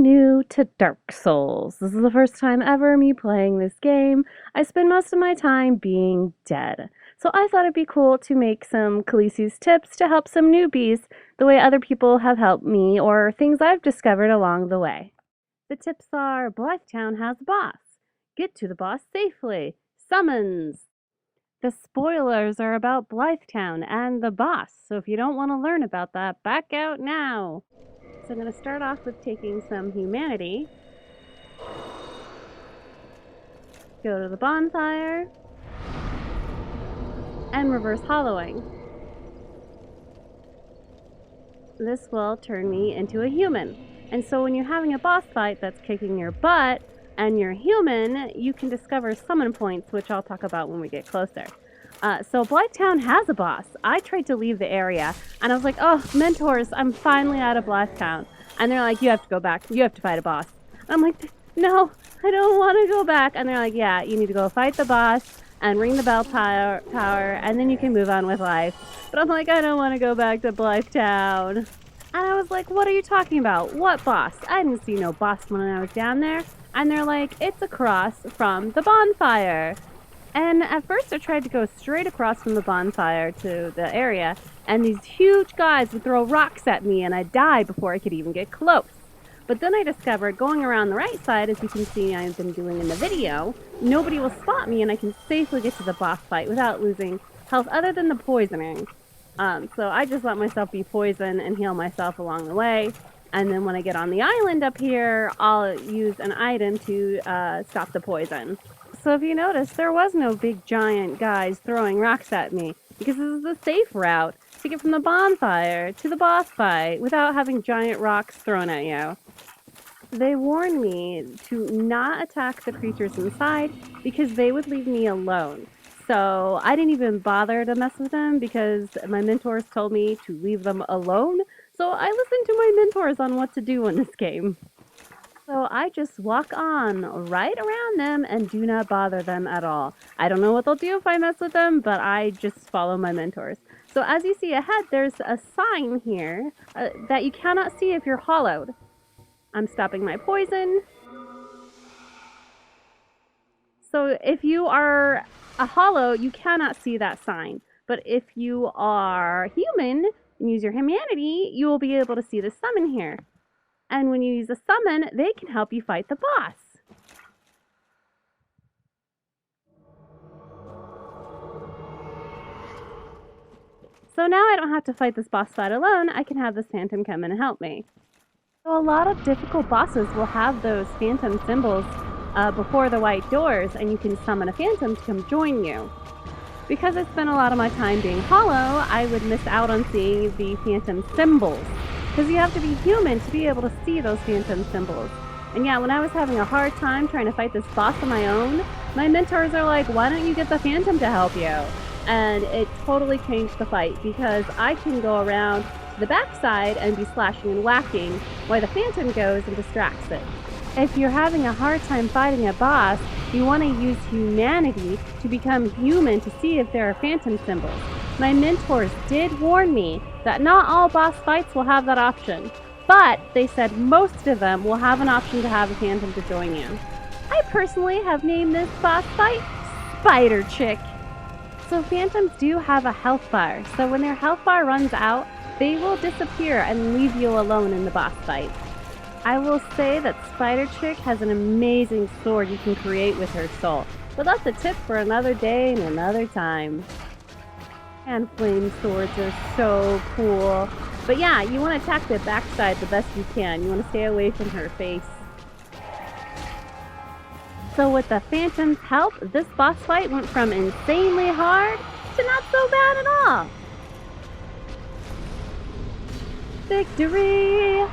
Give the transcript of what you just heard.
new to Dark Souls. This is the first time ever me playing this game. I spend most of my time being dead. So I thought it'd be cool to make some Callise tips to help some newbies the way other people have helped me or things I've discovered along the way. The tips are: Blightown has a boss. Get to the boss safely. Summons. The spoilers are about Blighttown and the boss, so if you don't want to learn about that, back out now. So I'm going to start off with taking some humanity. Go to the bonfire. And reverse hollowing. This will turn me into a human. And so when you're having a boss fight that's kicking your butt and you're human, you can discover summon points, which I'll talk about when we get closer. So Blighttown has a boss. I tried to leave the area, and I was like, oh, mentors, I'm finally out of Blighttown. And they're like, you have to go back. You have to fight a boss. And I'm like, no, I don't want to go back. And they're like, yeah, you need to go fight the boss and ring the bell tower, and then you can move on with life. But I'm like, I don't want to go back to Blighttown. And I was like, what are you talking about? What boss? I didn't see no boss when I was down there. And they're like, it's across from the bonfire. And at first I tried to go straight across from the bonfire to the area, and these huge guys would throw rocks at me and I'd die before I could even get close. But then I discovered going around the right side, as you can see I've been doing in the video, nobody will spot me and I can safely get to the boss fight without losing health other than the poisoning. So I just let myself be poisoned and heal myself along the way. And then when I get on the island up here, I'll use an item to stop the poison. So if you notice, there was no big giant guys throwing rocks at me, because this is the safe route to get from the bonfire to the boss fight without having giant rocks thrown at you. They warned me to not attack the creatures inside because they would leave me alone. So I didn't even bother to mess with them because my mentors told me to leave them alone. So I listened to my mentors on what to do in this game. So I just walk on right around them and do not bother them at all. I don't know what they'll do if I mess with them, but I just follow my mentors. So as you see ahead, there's a sign here that you cannot see if you're hollowed. I'm stopping my poison. So if you are a hollow, you cannot see that sign. But if you are human and use your humanity, you will be able to see the summon here. And when you use a summon, they can help you fight the boss. So now I don't have to fight this boss fight alone. I can have this phantom come in and help me. So a lot of difficult bosses will have those phantom symbols before the white doors, and you can summon a phantom to come join you. Because I spent a lot of my time being hollow, I would miss out on seeing the phantom symbols. Because you have to be human to be able to see those phantom symbols. And yeah, when I was having a hard time trying to fight this boss on my own, my mentors are like, why don't you get the phantom to help you? And it totally changed the fight because I can go around to the backside and be slashing and whacking while the phantom goes and distracts it. If you're having a hard time fighting a boss, you want to use humanity to become human to see if there are phantom symbols. My mentors did warn me that not all boss fights will have that option, but they said most of them will have an option to have a phantom to join you. I personally have named this boss fight Spider Chick. So phantoms do have a health bar, so when their health bar runs out, they will disappear and leave you alone in the boss fight. I will say that Spider Chick has an amazing sword you can create with her soul, but that's a tip for another day and another time. And flame swords are so cool. But yeah, you want to attack the backside the best you can. You want to stay away from her face. So with the phantom's help, this boss fight went from insanely hard to not so bad at all. Victory!